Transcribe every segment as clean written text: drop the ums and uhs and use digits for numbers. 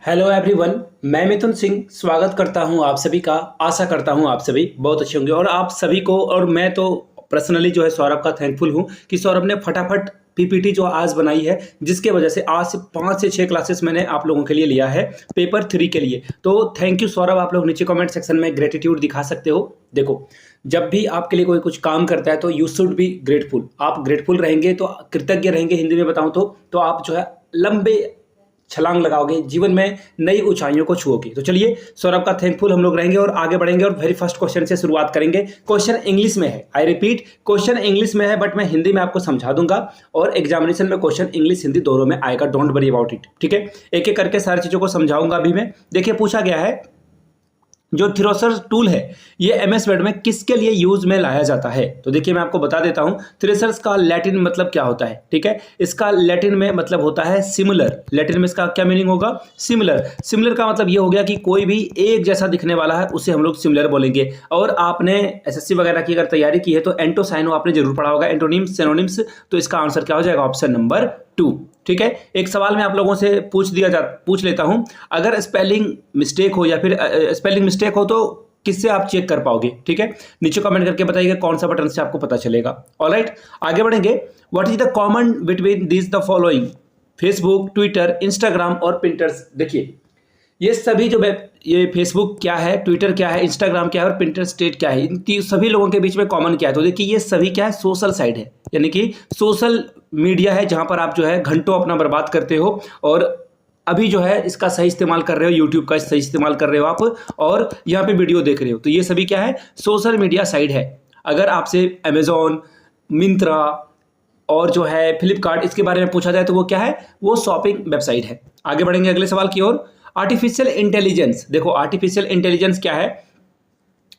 Hello everyone. मैं मिथुन सिंह स्वागत करता हूं आप सभी का। आशा करता हूं आप सभी बहुत अच्छे होंगे और आप सभी को और मैं तो पर्सनली जो है सौरभ का थैंकफुल हूं कि सौरभ ने फटाफट पीपीटी जो आज बनाई है, जिसके वजह से आज से 5 से 6 क्लासेस मैंने आप लोगों के लिए लिया है पेपर 3 के लिए। तो थैंक यू सौरभ। आप लोग नीचे कमेंट सेक्शन में ग्रेटिट्यूड दिखा सकते हो। देखो, जब भी आपके लिए कोई कुछ काम करता है तो यू शुड बी ग्रेटफुल। आप ग्रेटफुल रहेंगे तो कृतज्ञ रहेंगे, हिंदी में बताऊं तो आप जो है लंबे छलांग लगाओगे, जीवन में नई ऊंचाइयों को छुओगे। तो चलिए, सौरभ का थैंकफुल हम लोग रहेंगे और आगे बढ़ेंगे और वेरी फर्स्ट क्वेश्चन से शुरुआत करेंगे। क्वेश्चन इंग्लिश में है, आई रिपीट, क्वेश्चन इंग्लिश में है, बट मैं हिंदी में आपको समझा दूंगा और एग्जामिनेशन में क्वेश्चन इंग्लिश हिंदी दोनों में आएगा। डोंट वरी अबाउट इट, ठीक है। एक एक करके सारी चीजों को समझाऊंगा अभी मैं। देखिए, पूछा गया है जो थ्रेशर टूल है ये एमएस वर्ड में किसके लिए यूज में लाया जाता है। तो देखिए, मैं आपको बता देता हूं थ्रेशर्स का लैटिन मतलब क्या होता है, ठीक है। इसका लैटिन में मतलब होता है सिमिलर। लैटिन में इसका क्या मीनिंग होगा? सिमिलर। सिमिलर का मतलब ये हो गया कि कोई भी एक जैसा दिखने वाला है उसे हम लोग सिमिलर बोलेंगे। और आपने एसएससी वगैरह की अगर तैयारी की है तो एंटोसाइनो आपने जरूर पढ़ा होगा, एंटोनिम्स सिनोनिम्स। तो इसका आंसर क्या हो जाएगा? ऑप्शन नंबर 2, ठीक है। एक सवाल मैं आप लोगों से पूछ लेता हूं। अगर स्पेलिंग मिस्टेक हो या फिर स्पेलिंग मिस्टेक हो तो किससे आप चेक कर पाओगे, ठीक है। नीचे कमेंट करके बताइए कौन सा बटन से आपको पता चलेगा। ऑलराइट, आगे बढ़ेंगे। What is the common between this the following? Facebook, Twitter, Instagram और पिंटरेस्ट। देखिए, ये सभी जो ये फेसबुक क्या है, ट्विटर क्या है, इंस्टाग्राम क्या है और पिंटरेस्ट क्या है, इन सभी लोगों के बीच में कॉमन क्या है? तो देखिए, ये सभी क्या है? सोशल साइट है, यानी कि सोशल मीडिया है जहां पर आप जो है घंटों अपना बर्बाद करते हो और अभी जो है इसका सही इस्तेमाल कर रहे हो, यूट्यूब का सही इस्तेमाल कर रहे हो आप और यहाँ पे वीडियो देख रहे हो। तो ये सभी क्या है? सोशल मीडिया साइट है। अगर आपसे अमेजोन, मिंत्रा और जो है फ्लिपकार्ट इसके बारे में पूछा जाए तो वो क्या है? वो शॉपिंग वेबसाइट है। आगे बढ़ेंगे अगले सवाल की ओर। Artificial intelligence. देखो, आर्टिफिशियल इंटेलिजेंस क्या है?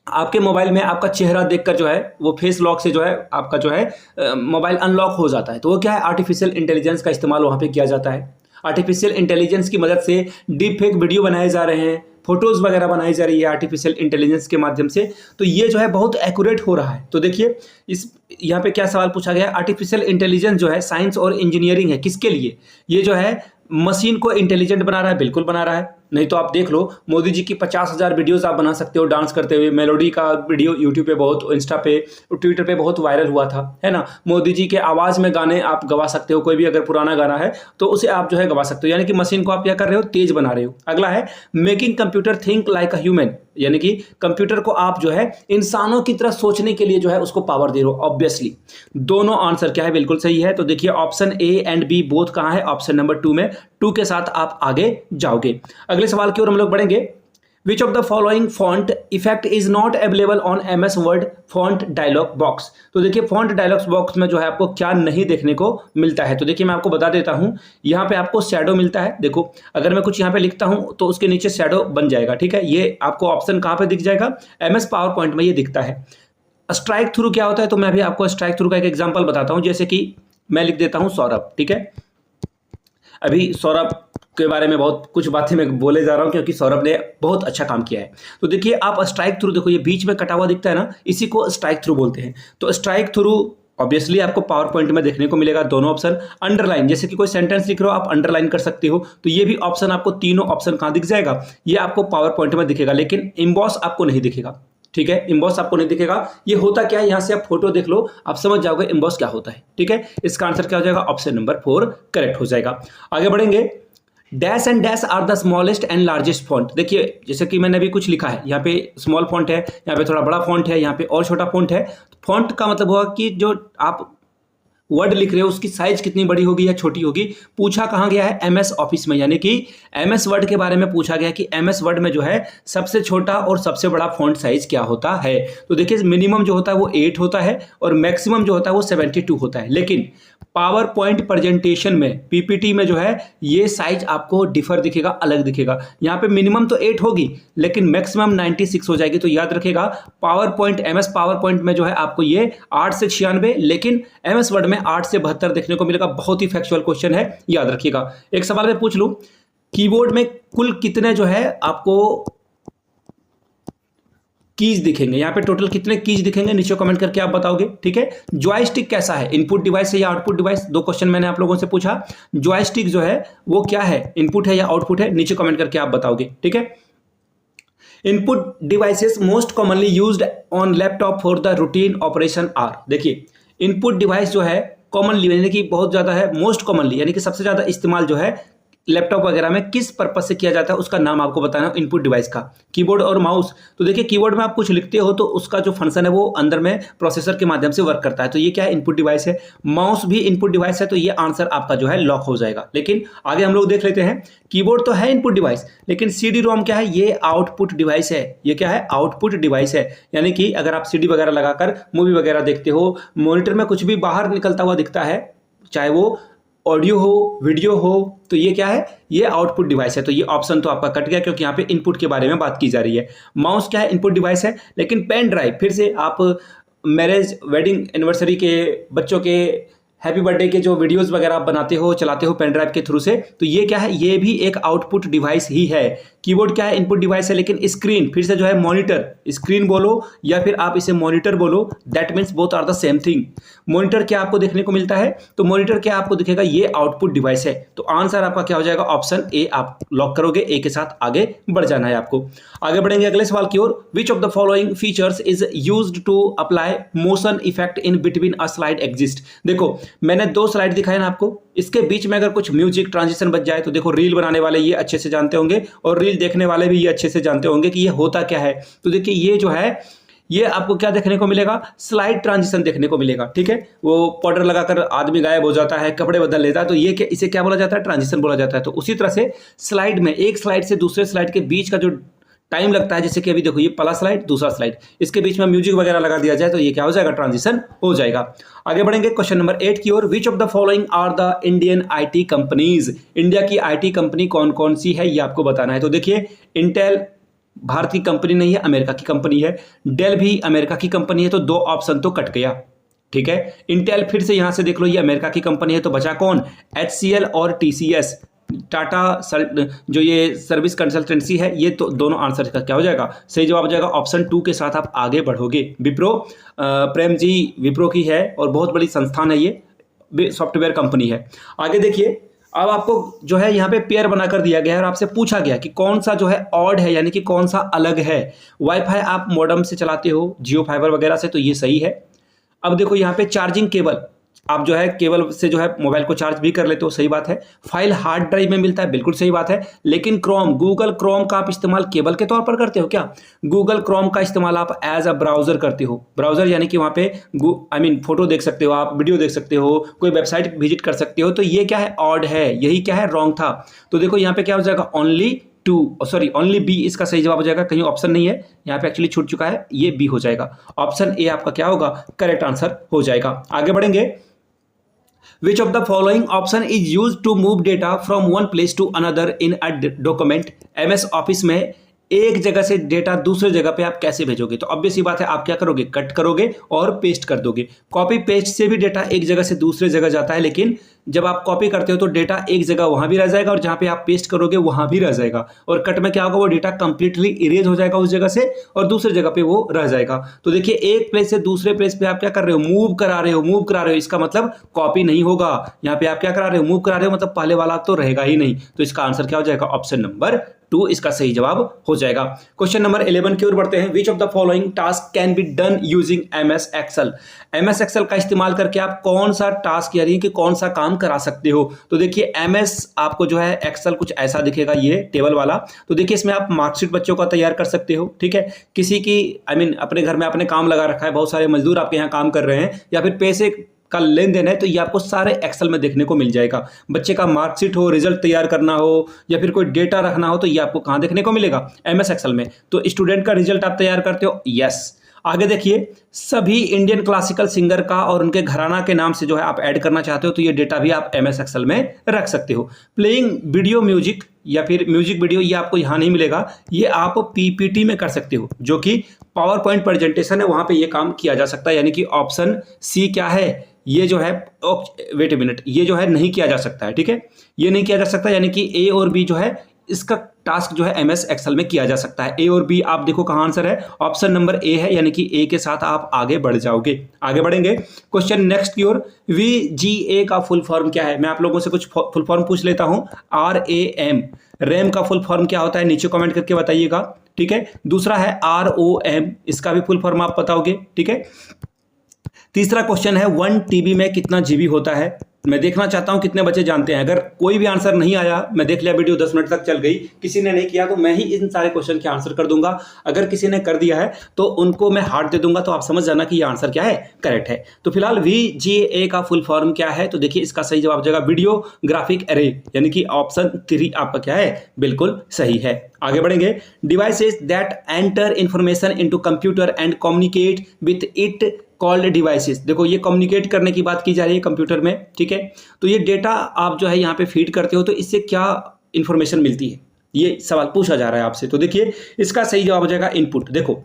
आपके मोबाइल में आपका चेहरा देखकर जो है वो फेस लॉक से जो है आपका जो है मोबाइल अनलॉक हो जाता है। तो वो क्या है? आर्टिफिशियल इंटेलिजेंस का इस्तेमाल वहां पे किया जाता है। आर्टिफिशियल इंटेलिजेंस की मदद से डीप फेक वीडियो बनाए जा रहे हैं, फोटोज वगैरह बनाई जा रही है आर्टिफिशियल इंटेलिजेंस के माध्यम से। तो ये जो है बहुत एक्यूरेट हो रहा है। तो देखिए, इस यहाँ पे क्या सवाल पूछा गया है? आर्टिफिशियल इंटेलिजेंस जो है साइंस और इंजीनियरिंग है, किसके लिए? ये जो है मशीन को इंटेलिजेंट बना रहा है, बिल्कुल बना रहा है। नहीं तो आप देख लो, मोदी जी की 50,000 वीडियोस आप बना सकते हो डांस करते हुए। मेलोडी का वीडियो यूट्यूब पे बहुत, इंस्टा पे, ट्विटर पे बहुत वायरल हुआ था, है ना। मोदी जी के आवाज में गाने आप गवा सकते हो, कोई भी अगर पुराना गाना है तो उसे आप जो है गवा सकते हो। यानी कि मशीन को आप क्या कर रहे हो? तेज बना रहे हो। अगला है making computer think like a human, यानी कि कंप्यूटर को आप जो है इंसानों की तरह सोचने के लिए जो है उसको पावर दे रहे हो। ऑब्वियसली दोनों आंसर क्या है? बिल्कुल सही है। तो देखिए, option A and B both कहां है? ऑप्शन नंबर 2 में। 2 के साथ आप आगे जाओगे। अगले सवाल की ओर हम लोग बढ़ेंगे। Which of the following font effect is not available on MS Word font dialog box? तो देखिए, फॉन्ट डायलॉग बॉक्स में जो है आपको क्या नहीं देखने को मिलता है? तो देखिए, मैं आपको बता देता हूं। यहां पे आपको शैडो मिलता है। देखो, अगर मैं कुछ यहां पे लिखता हूं तो उसके नीचे शैडो बन जाएगा, ठीक है। ये आपको ऑप्शन कहां पे दिख जाएगा? एमएस पावर पॉइंट में ये दिखता है। स्ट्राइक थ्रू क्या होता है? तो मैं भी आपको स्ट्राइक थ्रू का एक एग्जांपल बताता हूं। जैसे कि मैं लिख देता हूं सौरभ, ठीक है। अभी सौरभ के बारे में बहुत कुछ बातें मैं बोले जा रहा हूं क्योंकि सौरभ ने बहुत अच्छा काम किया है। तो देखिए, आप स्ट्राइक थ्रू, देखो ये बीच में कटा हुआ दिखता है ना, इसी को स्ट्राइक थ्रू बोलते हैं। तो स्ट्राइक थ्रू ऑब्वियसली आपको पावर पॉइंट में देखने को मिलेगा दोनों ऑप्शन। अंडरलाइन, जैसे कि कोई सेंटेंस लिख रहे हो आप अंडरलाइन कर सकते हो, तो ये भी ऑप्शन आपको, तीनों ऑप्शन कहां दिख जाएगा? ये आपको पावर पॉइंट में दिखेगा, लेकिन इम्बॉस आपको नहीं दिखेगा, ठीक है। इम्बॉस आपको नहीं दिखेगा। ये होता क्या है? यहां से आप फोटो देख लो, आप समझ जाओगे इम्बॉस क्या होता है, ठीक है। इसका आंसर क्या हो जाएगा? ऑप्शन नंबर 4 करेक्ट हो जाएगा। आगे बढ़ेंगे। Dash and dash are the smallest and largest font. देखिए, जैसे कि मैंने अभी कुछ लिखा है, यहाँ पे स्मॉल फॉन्ट है, यहाँ पे थोड़ा बड़ा फॉन्ट है, यहाँ पे और छोटा फॉन्ट है। फॉन्ट का मतलब हुआ कि जो आप वर्ड लिख रहे हो उसकी साइज कितनी बड़ी होगी या छोटी होगी। पूछा कहां गया है? एमएस ऑफिस में, यानी कि एमएस वर्ड के बारे में पूछा गया कि एमएस वर्ड में जो है सबसे छोटा और सबसे बड़ा फॉन्ट साइज क्या होता है। तो देखिए, मिनिमम जो होता है वो 8 होता है और मैक्सिमम जो होता है वो 72 होता है। लेकिन पावर पॉइंट प्रेजेंटेशन में, पीपीटी में जो है ये साइज आपको डिफर दिखेगा, अलग दिखेगा। यहाँ पे मिनिमम तो 8 होगी लेकिन मैक्सिमम 96 हो जाएगी। तो याद रखिएगा, power point, MS power point में जो है आपको ये 8 से 96, लेकिन एमएस वर्ड में 8 से 72 देखने को मिलेगा। बहुत ही फैक्चुअल क्वेश्चन है, याद रखिएगा। एक सवाल मैं पूछ लूं, कीबोर्ड में कुल कितने जो है आपको कीज दिखेंगे। यहाँ पे टोटल कितने कीज दिखेंगे नीचे कमेंट करके आप बताओगे, ठीक है। जॉयस्टिक कैसा है, इनपुट डिवाइस है या आउटपुट डिवाइस, दो क्वेश्चन मैंने आप लोगों से पूछा। जॉयस्टिक जो है वो क्या है, इनपुट है या आउटपुट है, नीचे कमेंट करके आप बताओगे, ठीक है। Input devices most commonly used on laptop for the routine operation are. देखिए इनपुट डिवाइस जो है कॉमनली यानी कि बहुत ज्यादा है, मोस्ट कॉमनली यानी कि सबसे ज्यादा इस्तेमाल जो है लैपटॉप वगैरह में किस पर्पज से किया जाता है उसका नाम आपको बताना है इनपुट डिवाइस का। कीबोर्ड और माउस, तो देखिए कीबोर्ड में आप कुछ लिखते हो तो उसका जो फंक्शन है वो अंदर में प्रोसेसर के माध्यम से वर्क करता है, तो ये क्या है, इनपुट डिवाइस है। माउस भी इनपुट डिवाइस है, तो ये आंसर आपका जो है लॉक हो जाएगा। लेकिन आगे हम लोग देख लेते हैं, कीबोर्ड तो है इनपुट डिवाइस, लेकिन सीडी रोम क्या है, ये आउटपुट डिवाइस है। ये क्या है, आउटपुट डिवाइस है। यानी कि अगर आप सीडी वगैरह लगाकर मूवी वगैरह देखते हो, मॉनिटर में कुछ भी बाहर निकलता हुआ दिखता है, चाहे वो ऑडियो हो वीडियो हो, तो ये क्या है, ये आउटपुट डिवाइस है। तो ये ऑप्शन तो आपका कट गया क्योंकि यहाँ पे इनपुट के बारे में बात की जा रही है। माउस क्या है, इनपुट डिवाइस है। लेकिन पेन ड्राइव, फिर से आप मैरिज वेडिंग एनिवर्सरी के बच्चों के हैप्पी बर्थडे के जो वीडियोस वगैरह आप बनाते हो चलाते हो पेन ड्राइव के थ्रू से, तो ये क्या है, ये भी एक आउटपुट डिवाइस ही है। कीबोर्ड क्या है, इनपुट डिवाइस है। लेकिन स्क्रीन फिर से जो है मॉनिटर, स्क्रीन बोलो या फिर आप इसे मॉनिटर बोलो, that means both are the same thing. Monitor क्या आपको देखने को मिलता है, तो मॉनिटर क्या आपको दिखेगा, ये आउटपुट डिवाइस है। तो आंसर आपका क्या हो जाएगा, ऑप्शन ए आप लॉक करोगे। ए के साथ आगे बढ़ जाना है आपको। आगे बढ़ेंगे अगले सवाल की ओर। Which of the following features is used to apply motion effect in between a slide exist. देखो मैंने दो स्लाइड दिखाए ना आपको, इसके बीच में अगर कुछ म्यूजिक ट्रांजिशन बच जाए तो देखो रील बनाने वाले ये अच्छे से जानते होंगे और रील देखने वाले भी ये अच्छे से जानते होंगे कि ये होता क्या है। तो देखिए ये जो है ये आपको क्या देखने को मिलेगा, स्लाइड ट्रांजिशन देखने को मिलेगा, ठीक है। वो पाउडर लगाकर आदमी गायब हो जाता है, कपड़े बदल लेता है, तो ये इसे क्या बोला जाता है, ट्रांजिशन बोला जाता है। तो उसी तरह से स्लाइड में एक स्लाइड से दूसरे स्लाइड के बीच का जो टाइम लगता है, जैसे कि अभी देखो ये पहला स्लाइड दूसरा स्लाइड, इसके बीच में म्यूजिक वगैरह लगा दिया जाए तो ये क्या हो जाएगा, ट्रांजिशन हो जाएगा। आगे बढ़ेंगे क्वेश्चन नंबर 8 की ओर। Which of the following are the Indian IT companies. India की आईटी कंपनी कौन कौन सी है ये आपको बताना है। तो देखिए इंटेल भारत की कंपनी नहीं है, अमेरिका की कंपनी है। डेल भी अमेरिका की कंपनी है, तो दो ऑप्शन तो कट गया, ठीक है। इंटेल फिर से यहां से देख लो ये अमेरिका की कंपनी है, तो बचा कौन, HCL और TCS टाटा जो ये सर्विस कंसल्टेंसी है, ये तो दोनों आंसर का क्या हो जाएगा, सही जवाब हो जाएगा। ऑप्शन 2 के साथ आप आगे बढ़ोगे। विप्रो, प्रेम जी विप्रो की है और बहुत बड़ी संस्थान है, ये सॉफ्टवेयर कंपनी है। आगे देखिए अब आपको जो है यहाँ पे पेयर बनाकर दिया गया है और आपसे पूछा गया कि कौन सा जो है ऑड है, यानी कि कौन सा अलग है। वाईफाई आप मॉडेम से चलाते हो, जियो फाइबर वगैरह से, तो ये सही है। अब देखो यहाँ पे चार्जिंग केबल, आप जो है केबल से जो है मोबाइल को चार्ज भी कर लेते हो, सही बात है। फाइल हार्ड ड्राइव में मिलता है, बिल्कुल सही बात है। लेकिन क्रोम, गूगल क्रोम का आप इस्तेमाल केबल के तौर पर करते हो क्या, गूगल क्रोम का इस्तेमाल आप एज अ ब्राउजर करते हो। ब्राउजर यानी कि वहाँ पे फोटो देख सकते हो आप, वीडियो देख सकते हो, कोई वेबसाइट विजिट कर सकते हो, तो ये क्या है, ऑड है, यही क्या है, रॉन्ग था। तो देखो यहाँ पे क्या हो जाएगा, ओनली बी इसका सही जवाब हो जाएगा, कहीं ऑप्शन नहीं है, यहाँ पे एक्चुअली छूट चुका है, ये बी हो जाएगा। ऑप्शन ए आपका क्या होगा, करेक्ट आंसर हो जाएगा। आगे बढ़ेंगे। Which of the following option is used to move data from one place to another in a document? MS office में एक जगह से डेटा दूसरे जगह पे आप कैसे भेजोगे, तो ऑब्वियस सी बात है आप क्या करोगे, कट करोगे और पेस्ट कर दोगे। कॉपी पेस्ट से भी डेटा एक जगह से दूसरे जगह जाता है, लेकिन जब आप कॉपी करते हो तो डेटा एक जगह वहां भी रह जाएगा और जहां पे आप पेस्ट करोगे वहां भी रह जाएगा। और कट में क्या होगा, वो डेटा कंप्लीटली इरेज हो जाएगा उस जगह से और दूसरे जगह पे वो रह जाएगा। तो देखिए एक प्लेस से दूसरे प्लेस पे आप क्या कर रहे हो, मूव करा रहे हो, इसका मतलब कॉपी नहीं होगा। यहाँ पे आप क्या करा रहे हो, मूव करा रहे हो, मतलब पहले वाला तो रहेगा ही नहीं। तो इसका आंसर क्या हो जाएगा, ऑप्शन नंबर 2 इसका सही जवाब हो जाएगा। क्वेश्चन नंबर 11 की ओर बढ़ते हैं। विच of the following task can be done using MS Excel। MS Excel का इस्तेमाल करके आप कौन सा टास्क यानी कि कौन सा काम करा सकते हो। तो देखिए MS आपको जो है Excel कुछ ऐसा दिखेगा, ये टेबल वाला। तो देखिए इसमें आप मार्कशीट बच्चों का तैयार कर सकते हो, ठीक है। किसी की अपने घर में आपने काम लगा रखा है, बहुत सारे मजदूर आपके यहाँ काम कर रहे हैं, या फिर पैसे का लेन देन है, तो ये आपको सारे एक्सेल में देखने को मिल जाएगा। बच्चे का मार्कशीट हो, रिजल्ट तैयार करना हो, या फिर कोई डेटा रखना हो, तो ये आपको कहाँ देखने को मिलेगा, MS Excel में। तो स्टूडेंट का रिजल्ट आप तैयार करते हो, यस। आगे देखिए सभी इंडियन क्लासिकल सिंगर का और उनके घराना के नाम से जो है आप ऐड करना चाहते हो, तो ये डेटा भी आप MS Excel में रख सकते हो। प्लेइंग वीडियो म्यूजिक या फिर म्यूजिक वीडियो, ये आपको यहाँ नहीं मिलेगा, ये आप PPT में कर सकते हो, जो कि पावर पॉइंट प्रेजेंटेशन है, वहां पे ये काम किया जा सकता है। यानी कि ऑप्शन सी क्या है, ये जो है वेट ए मिनट, ये जो है नहीं किया जा सकता है, ठीक है, ये नहीं किया जा सकता, यानी कि A और B जो है इसका टास्क जो है एमएस एक्सेल में किया जा सकता है। ए और बी आप देखो कहाँ आंसर है, ऑप्शन नंबर ए है, यानी कि ए के साथ आप आगे बढ़ जाओगे। आगे बढ़ेंगे क्वेश्चन नेक्स्ट की ओर। वीजीए का फुल फॉर्म क्या है? मैं आप लोगों से कुछ फुल फॉर्म पूछ लेता हूं। RAM, रैम का फुल फॉर्म क्या होता है? नीचे कमेंट करके बताइएगा, ठीक है। दूसरा है ROM, इसका भी फुल फॉर्म आप बताओगे, ठीक है। तीसरा क्वेश्चन है 1 TB में कितना जीबी होता है? मैं देखना चाहता हूं कितने बच्चे जानते हैं। अगर कोई भी आंसर नहीं आया, मैं देख लिया वीडियो 10 मिनट तक चल गई, किसी ने नहीं किया तो मैं ही इन सारे क्वेश्चन के आंसर कर दूंगा। अगर किसी ने कर दिया है तो उनको मैं हार्ट दे दूंगा, तो आप समझ जाना कि ये आंसर क्या है, करेक्ट है। तो फिलहाल VGA का फुल फॉर्म क्या है? तो देखिए इसका सही जवाब हो जाएगा वीडियो ग्राफिक एरे, यानी कि ऑप्शन 3 आपका क्या है, बिल्कुल सही है। आगे बढ़ेंगे। Devices that enter information into computer and communicate with it called devices. देखो ये कम्युनिकेट करने की बात की जा रही है कंप्यूटर में, ठीक है। तो ये डेटा आप जो है यहाँ पे फीड करते हो, तो इससे क्या इंफॉर्मेशन मिलती है, ये सवाल पूछा जा रहा है आपसे। तो देखिए इसका सही जवाब हो जाएगा इनपुट। देखो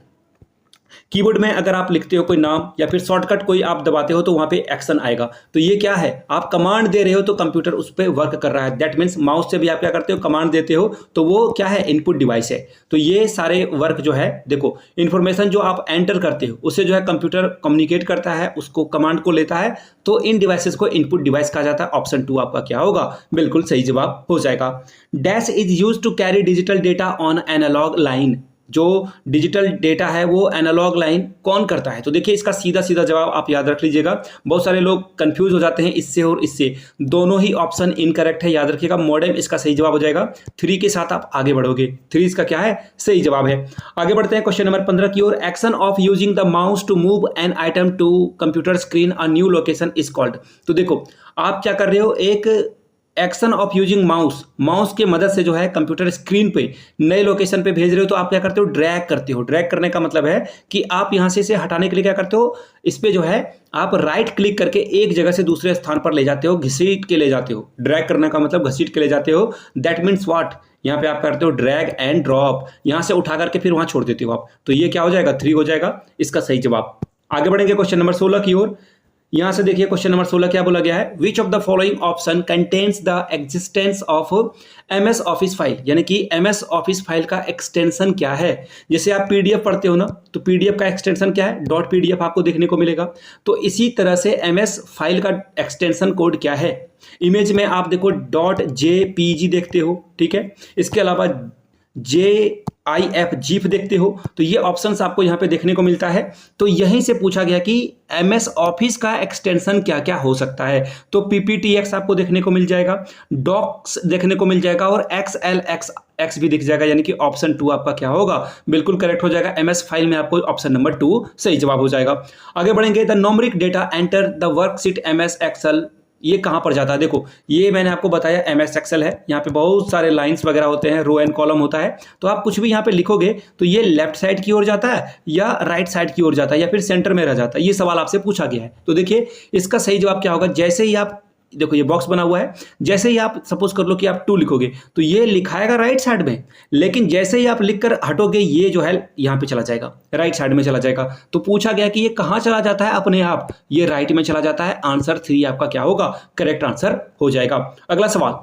कीबोर्ड में अगर आप लिखते हो कोई नाम या फिर शॉर्टकट कोई आप दबाते हो तो वहां पे एक्शन आएगा। तो ये क्या है, आप कमांड दे रहे हो तो कंप्यूटर उस पर वर्क कर रहा है। दैट मीन्स माउस से भी आप क्या करते हो, कमांड देते हो, तो वो क्या है, इनपुट डिवाइस है। तो ये सारे वर्क जो है, देखो इंफॉर्मेशन जो आप एंटर करते हो उससे जो है कंप्यूटर कम्युनिकेट करता है, उसको कमांड को लेता है, तो इन डिवाइसेस को इनपुट डिवाइस कहा जाता है। ऑप्शन 2 आपका क्या होगा, बिल्कुल सही जवाब हो जाएगा। Dash is use to carry digital data on analog line. जो डिजिटल डेटा है वो एनालॉग लाइन कौन करता है? तो देखिए इसका सीधा सीधा जवाब आप याद रख लीजिएगा। बहुत सारे लोग कंफ्यूज हो जाते हैं इससे और इससे, दोनों ही ऑप्शन इनकरेक्ट है, याद रखिएगा। मॉडेम इसका सही जवाब हो जाएगा। 3 के साथ आप आगे बढ़ोगे, 3 इसका क्या है, सही जवाब है। आगे बढ़ते हैं क्वेश्चन नंबर 15 की ओर। Action of using the mouse to move an item to computer screen a new location is called. तो देखो आप क्या कर रहे हो, एक action of using mouse, mouse के मदद से जो है कंप्यूटर स्क्रीन पे नए लोकेशन पे भेज रहे हो, तो आप क्या करते हो, ड्रैग करते हो। ड्रैग करने का मतलब है कि आप यहां से इसे हटाने के लिए क्या करते हो, इस पे जो है आप राइट क्लिक करके एक जगह से दूसरे स्थान पर ले जाते हो, घसीट के ले जाते हो। ड्रैग करने का मतलब घसीट के ले जाते हो। दैट मीन्स व्हाट, यहाँ पे आप करते हो ड्रैग एंड ड्रॉप, यहां से उठा करके फिर वहां छोड़ देते हो आप। तो ये क्या हो जाएगा, 3 हो जाएगा इसका सही जवाब। आगे बढ़ेंगे क्वेश्चन नंबर 16 की ओर। यहां से देखिए क्वेश्चन नंबर 16 क्या बोला गया है, विच of the following option contains the existence of MS office file. यानी कि MS ऑफिस फाइल का एक्सटेंशन क्या है? जैसे आप PDF पढ़ते हो ना, तो PDF का एक्सटेंशन क्या है, .pdf आपको देखने को मिलेगा। तो इसी तरह से MS फाइल का एक्सटेंशन कोड क्या है? इमेज में आप देखो .jpg देखते हो, ठीक है। इसके अलावा GIF देखते हो, तो ये ऑप्शंस आपको यहाँ पे देखने को मिलता है। तो यहीं से पूछा गया कि MS ऑफिस का एक्सटेंशन क्या क्या हो सकता है। तो PPTX आपको देखने को मिल जाएगा, डॉक्स देखने को मिल जाएगा, और XLX भी दिख जाएगा, यानी कि ऑप्शन 2 आपका क्या होगा, बिल्कुल करेक्ट हो जाएगा। MS फाइल में आपको ऑप्शन नंबर 2 सही जवाब हो जाएगा। आगे बढ़ेंगे। The numeric data enter the worksheet MS Excel, ये कहां पर जाता है? देखो ये मैंने आपको बताया MS एक्सेल है, यहाँ पे बहुत सारे लाइंस वगैरह होते हैं, रो एंड कॉलम होता है। तो आप कुछ भी यहाँ पे लिखोगे तो ये लेफ्ट साइड की ओर जाता है या राइट साइड की ओर जाता है या फिर सेंटर में रह जाता है, ये सवाल आपसे पूछा गया है। तो देखिए इसका सही जवाब क्या होगा, जैसे ही आप देखो ये बॉक्स बना हुआ है, जैसे ही आप सपोज कर लो कि आप 2 लिखोगे तो ये लिखाएगा राइट साइड में, लेकिन जैसे ही आप लिखकर हटोगे ये जो है यहाँ पे चला जाएगा, राइट साइड में चला जाएगा। तो पूछा गया कि ये कहाँ चला जाता है, अपने आप ये राइट में चला जाता है। आंसर 3 आपका क्या होगा, करेक्ट आंसर हो जाएगा। अगला सवाल,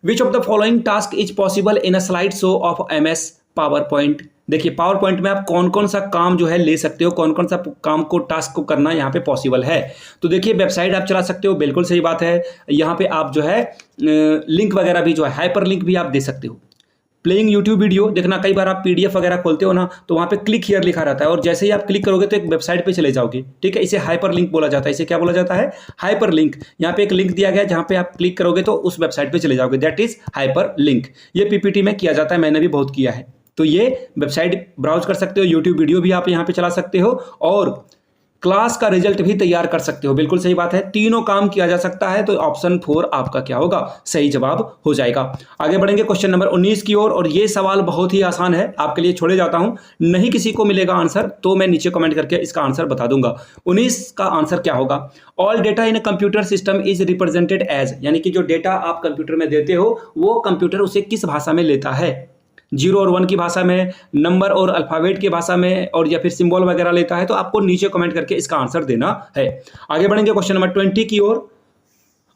विच of the following task is possible in a slide show off MS power point. देखिए पावर पॉइंट में आप कौन कौन सा काम जो है ले सकते हो, कौन कौन सा काम को, टास्क को करना यहाँ पे पॉसिबल है। तो देखिए वेबसाइट आप चला सकते हो, बिल्कुल सही बात है। यहाँ पे आप जो है लिंक वगैरह भी जो है, हाइपर लिंक भी आप दे सकते हो। प्लेइंग यूट्यूब वीडियो देखना, कई बार आप PDF वगैरह खोलते हो ना, तो वहाँ पे क्लिक हियर लिखा रहता है, और जैसे ही आप क्लिक करोगे तो एक वेबसाइट पे चले जाओगे, ठीक है। इसे हाइपर लिंक बोला जाता है। इसे क्या बोला जाता है, हाइपर लिंक। यहाँ पे एक लिंक दिया गया जहाँ पे आप क्लिक करोगे तो उस वेबसाइट पे चले जाओगे, दैट इज हाइपर लिंक। ये PPT में किया जाता है, मैंने भी बहुत किया है। तो ये वेबसाइट ब्राउज कर सकते हो, यूट्यूब वीडियो भी आप यहाँ पे चला सकते हो, और क्लास का रिजल्ट भी तैयार कर सकते हो, बिल्कुल सही बात है। तीनों काम किया जा सकता है। तो ऑप्शन 4 आपका क्या होगा, सही जवाब हो जाएगा। आगे बढ़ेंगे क्वेश्चन नंबर 19 की ओर, और ये सवाल बहुत ही आसान है, आपके लिए छोड़े जाता हूं। नहीं किसी को मिलेगा आंसर तो मैं नीचे कमेंट करके इसका आंसर बता दूंगा। 19 का आंसर क्या होगा, all data in a computer system is represented as, यानी कि जो डेटा आप कंप्यूटर में देते हो वो कंप्यूटर उसे किस भाषा में लेता है, 0 और 1 की भाषा में, नंबर और अल्फाबेट की भाषा में, और या फिर सिंबल वगैरह लेता है। तो आपको नीचे कमेंट करके इसका आंसर देना है। आगे बढ़ेंगे क्वेश्चन नंबर 20 की ओर।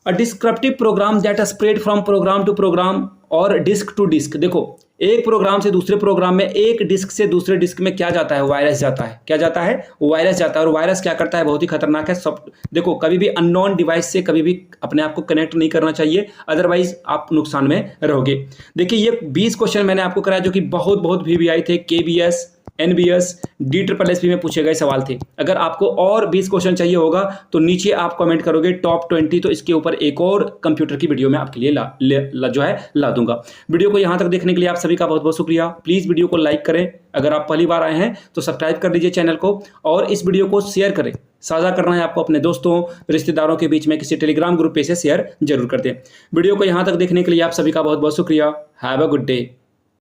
A descriptive program that spread from program to program और डिस्क टू डिस्क। देखो, एक प्रोग्राम से दूसरे प्रोग्राम में, एक डिस्क से दूसरे डिस्क में क्या जाता है? वायरस जाता है। क्या जाता है? वायरस जाता है। और वायरस क्या करता है? बहुत ही खतरनाक है। सब देखो, कभी भी अननोन डिवाइस से कभी भी अपने आप को कनेक्ट नहीं करना चाहिए, अदरवाइज आप नुकसान में रहोगे। देखिए, ये 20 क्वेश्चन मैंने आपको कराया जो कि बहुत बहुत वीवीआई थे, केबीएस, एनबीएस, DSSP में पूछे गए सवाल थे। अगर आपको और 20 क्वेश्चन चाहिए होगा तो नीचे आप कमेंट करोगे टॉप 20, तो इसके ऊपर एक और कंप्यूटर की वीडियो मैं आपके लिए ला दूंगा। वीडियो को यहाँ तक देखने के लिए आप सभी का बहुत बहुत शुक्रिया। प्लीज़ वीडियो को लाइक करें, अगर आप पहली बार आए हैं तो सब्सक्राइब कर लीजिए चैनल को, और इस वीडियो को शेयर करें। साझा करना है आपको अपने दोस्तों, रिश्तेदारों के बीच में, किसी टेलीग्राम ग्रुप पे से शेयर जरूर कर दें। वीडियो को यहाँ तक देखने के लिए आप सभी का बहुत बहुत शुक्रिया। Have a good day.